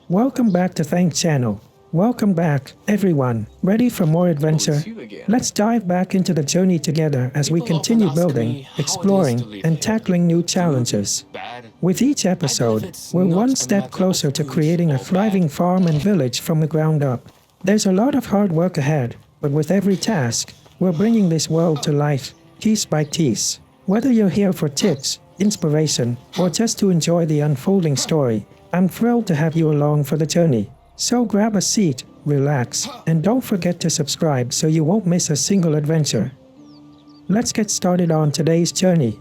Welcome back to Thank Channel. Welcome back, everyone. Ready for more adventure? Let's dive back into the journey together as we continue building, exploring, and tackling new challenges. With each episode, we're one step closer to creating a thriving farm and village from the ground up. There's a lot of hard work ahead, but with every task, we're bringing this world to life, piece by piece. Whether you're here for tips, inspiration, or just to enjoy the unfolding story, I'm thrilled to have you along for the journey. So grab a seat, relax, and don't forget to subscribe so you won't miss a single adventure. Let's get started on today's journey.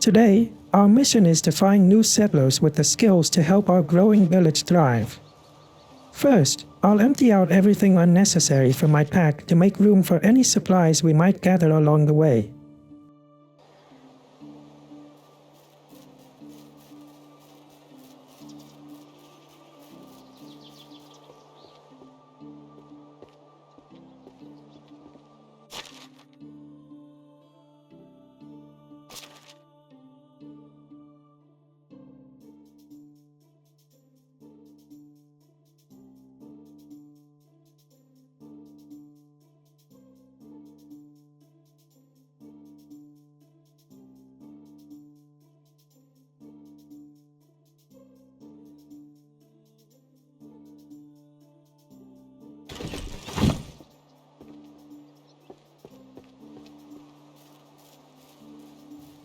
Today, our mission is to find new settlers with the skills to help our growing village thrive. First, I'll empty out everything unnecessary from my pack to make room for any supplies we might gather along the way.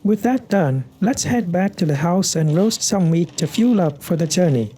With that done, let's head back to the house and roast some meat to fuel up for the journey.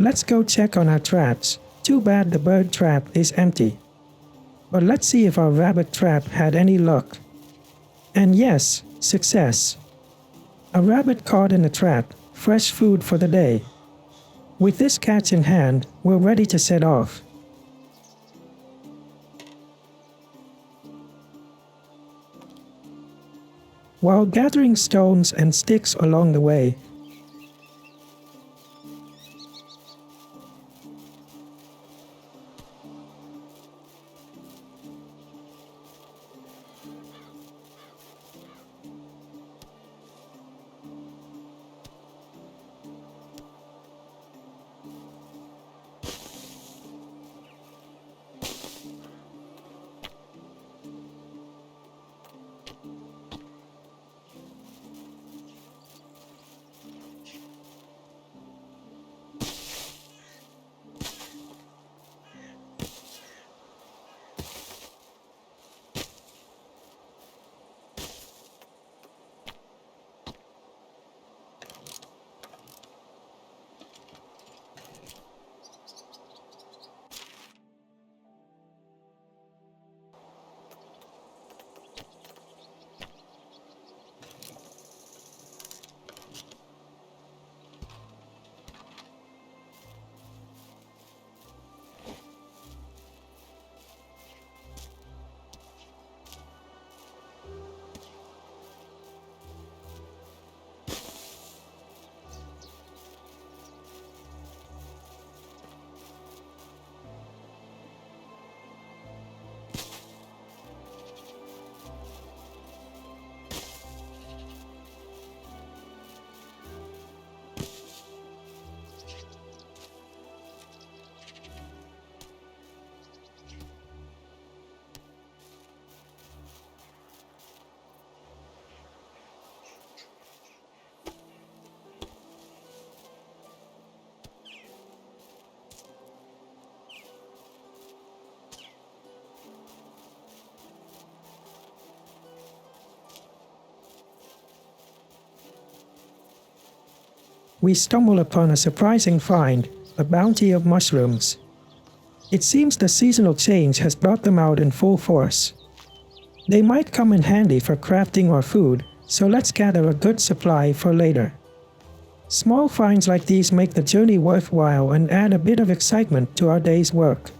Let's go check on our traps. Too bad the bird trap is empty. But let's see if our rabbit trap had any luck. And yes, success. A rabbit caught in the trap, fresh food for the day. With this catch in hand, we're ready to set off. While gathering stones and sticks along the way, we stumble upon a surprising find, a bounty of mushrooms. It seems the seasonal change has brought them out in full force. They might come in handy for crafting or food, so let's gather a good supply for later. Small finds like these make the journey worthwhile and add a bit of excitement to our day's work.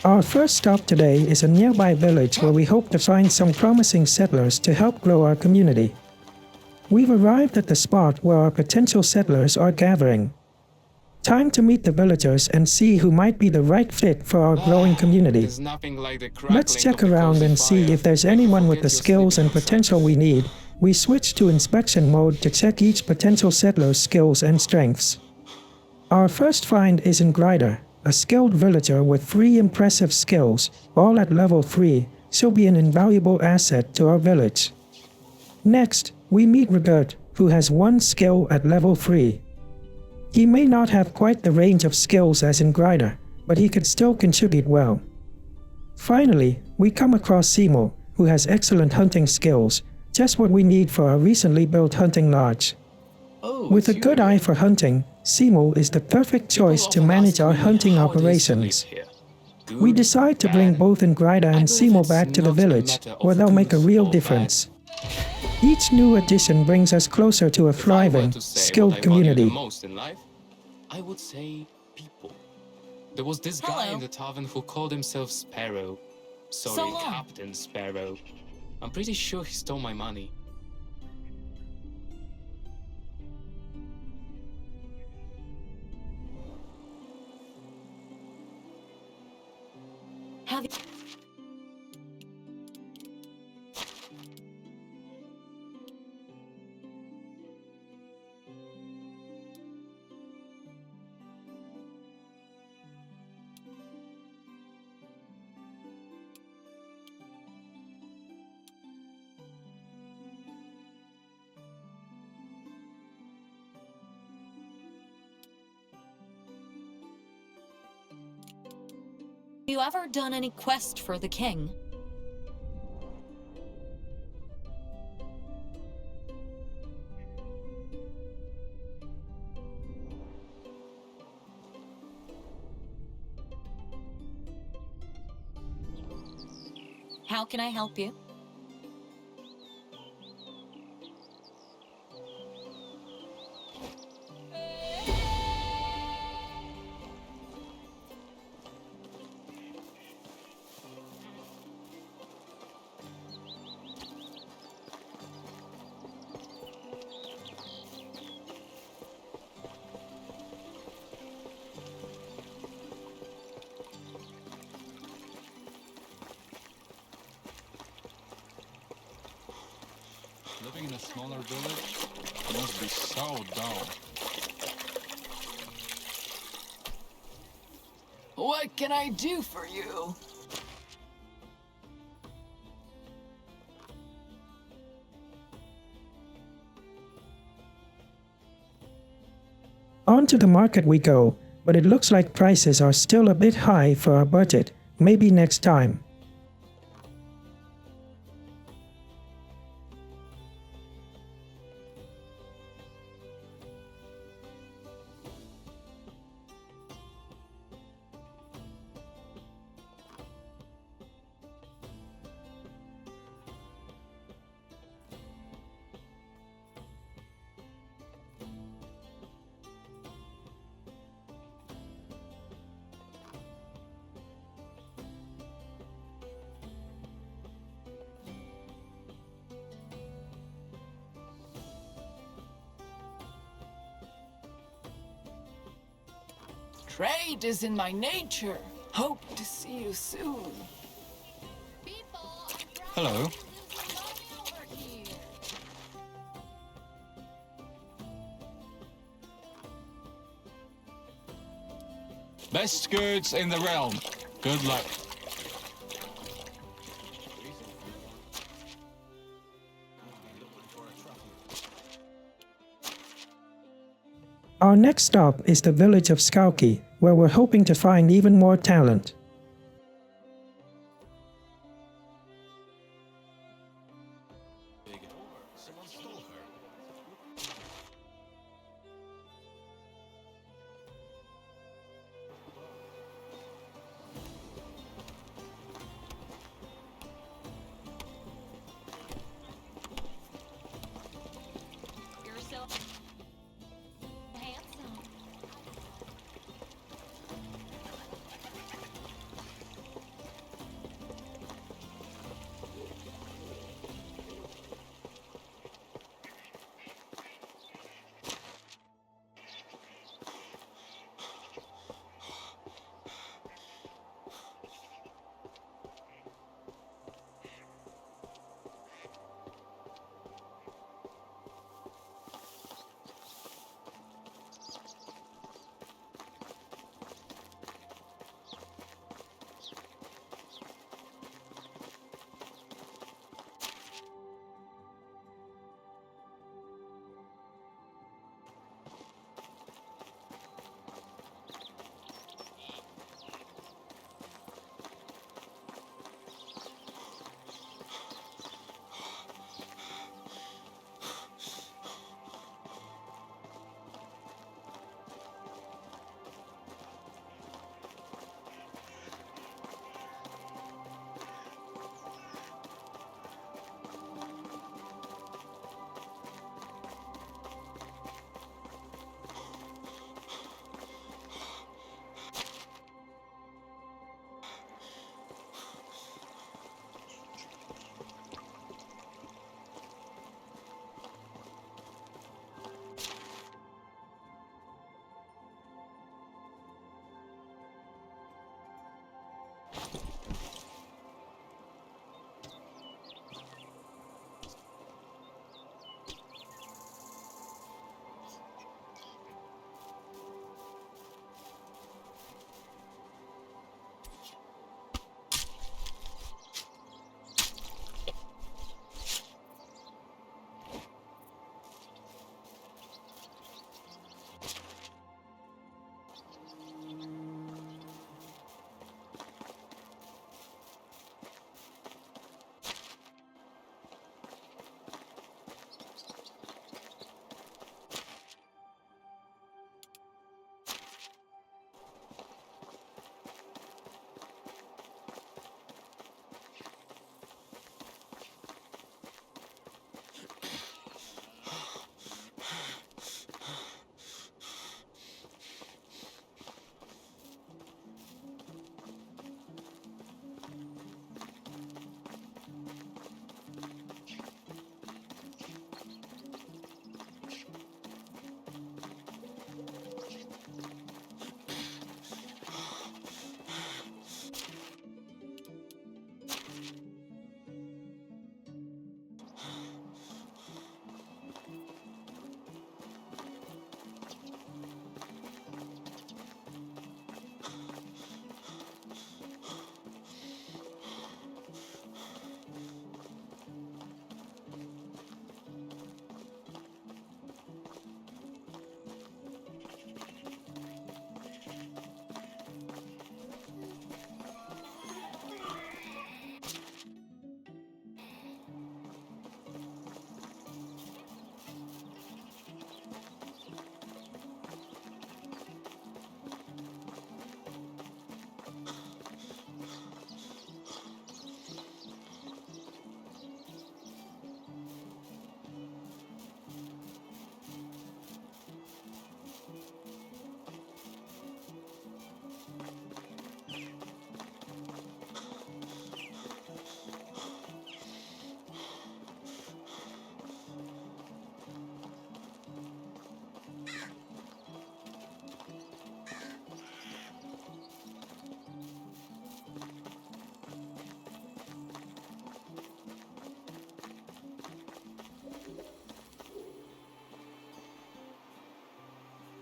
Our first stop today is a nearby village where we hope to find some promising settlers to help grow our community. We've arrived at the spot where our potential settlers are gathering. Time to meet the villagers and see who might be the right fit for our growing community. Let's check around and see if there's anyone with the skills and potential we need. We switch to inspection mode to check each potential settler's skills and strengths. Our first find is in Grider, a skilled villager with 3 impressive skills, all at level 3. She'll be an invaluable asset to our village. Next, we meet Robert, who has 1 skill at level 3. He may not have quite the range of skills as in Grider, but he could still contribute well. Finally, we come across Seymour, who has excellent hunting skills, just what we need for our recently built hunting lodge. With a good eye for hunting, Seymour is the perfect choice to manage our hunting operations. We decide to bring both Ingrida and Seymour back to the village, where they'll make a real difference. Each new addition brings us closer to a thriving, skilled community. I would say people. There was this guy in the tavern who called himself Sparrow. Sorry, Captain Sparrow. I'm pretty sure he stole my money. Have you... you ever done any quest for the king? How can I help you? Living in a smaller village must be so dull. What can I do for you? On to the market we go, but it looks like prices are still a bit high for our budget. Maybe next time. Trade is in my nature. Hope to see you soon. Hello. Best goods in the realm. Good luck. Our next stop is the village of Skauki, where we're hoping to find even more talent. You're so handsome.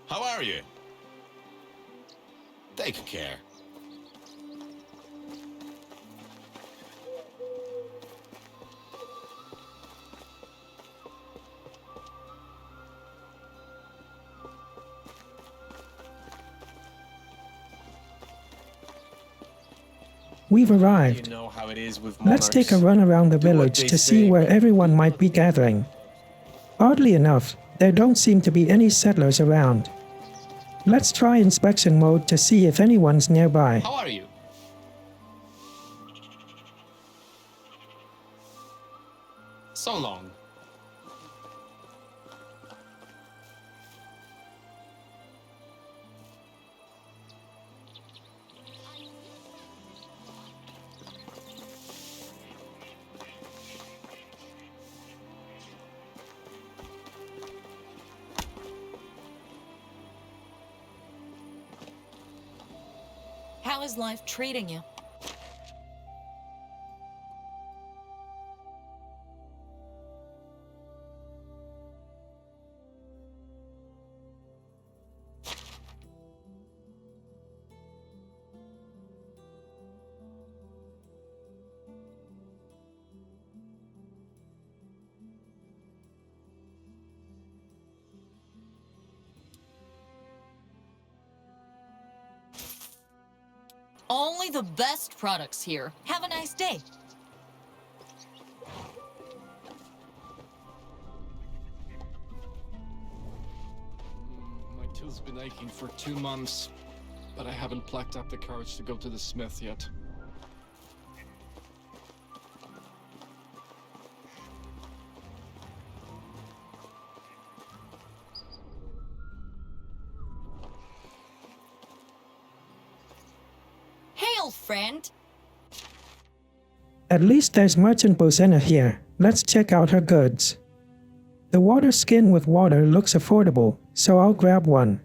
How are you? Take care. We've arrived. You know how it is with Let's take a monarchs. run around the Do what village they to see say. where everyone might be gathering. Oddly enough, there don't seem to be any settlers around. Let's try inspection mode to see if anyone's nearby. How are you? So long. How is life treating you? Only the best products here. Have a nice day. My tooth's been aching for 2 months, but I haven't plucked up the courage to go to the smith yet. Hail, friend. At least there's Merchant Bozena here. Let's check out her goods. The water skin with water looks affordable, so I'll grab one.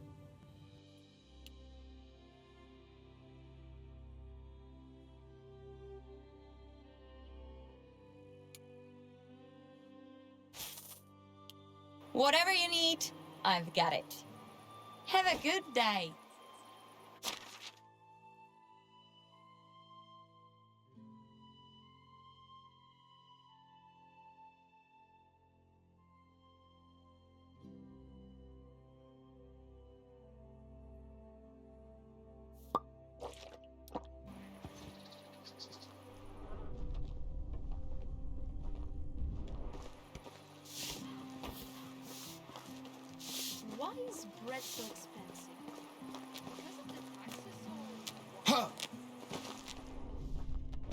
Whatever you need, I've got it. Have a good day. Why is bread so expensive? Because of the taxes or... Huh.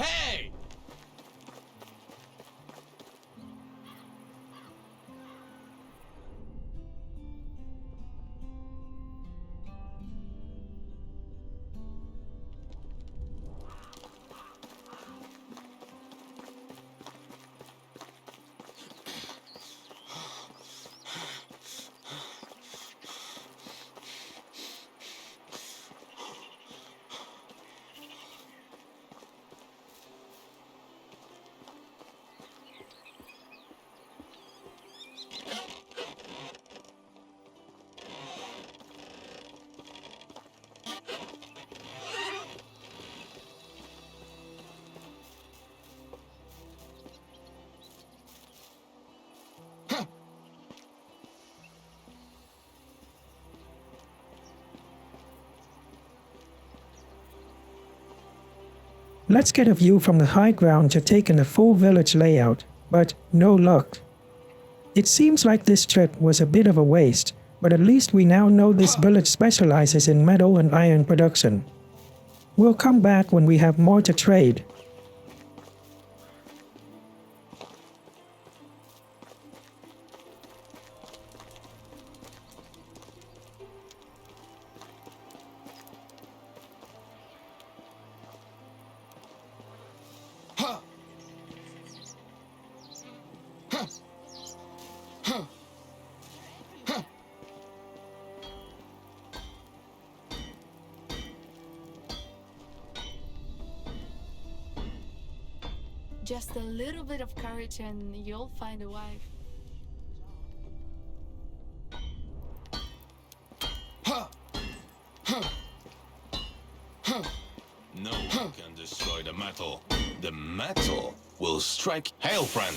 Hey! Let's get a view from the high ground to take in a full village layout, but no luck. It seems like this trip was a bit of a waste, but at least we now know this village specializes in metal and iron production. We'll come back when we have more to trade. Just a little bit of courage and you'll find a wife. the metal. The metal will strike. Hail, friend!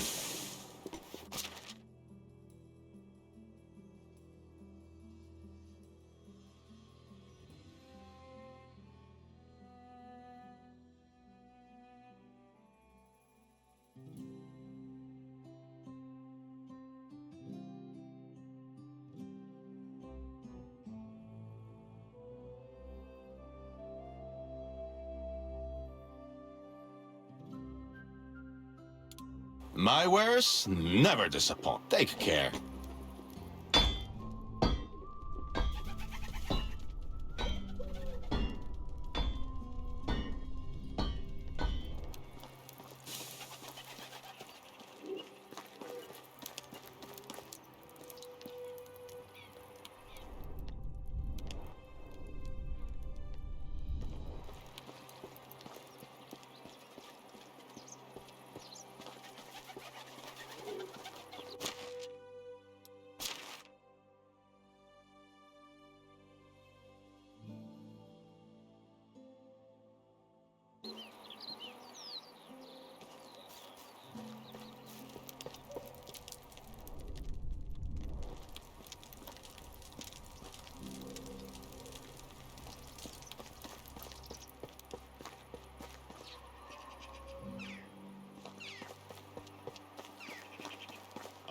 My wares never disappoint. Take care.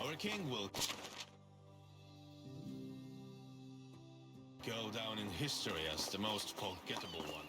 Our king will go down in history as the most forgettable one.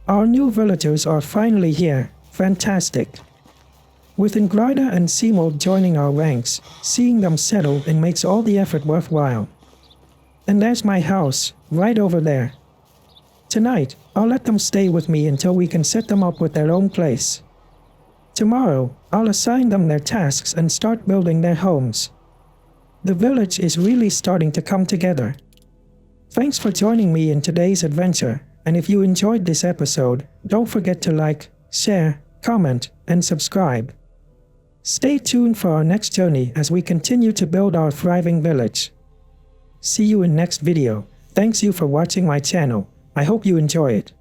Our new villagers are finally here. Fantastic. With Ingrida and Seymour joining our ranks, seeing them settle it makes all the effort worthwhile. And there's my house, right over there. Tonight, I'll let them stay with me until we can set them up with their own place. Tomorrow, I'll assign them their tasks and start building their homes. The village is really starting to come together. Thanks for joining me in today's adventure, and if you enjoyed this episode, don't forget to like, share, comment, and subscribe. Stay tuned for our next journey as we continue to build our thriving village. See you in next video. Thanks you for watching my channel. I hope you enjoy it.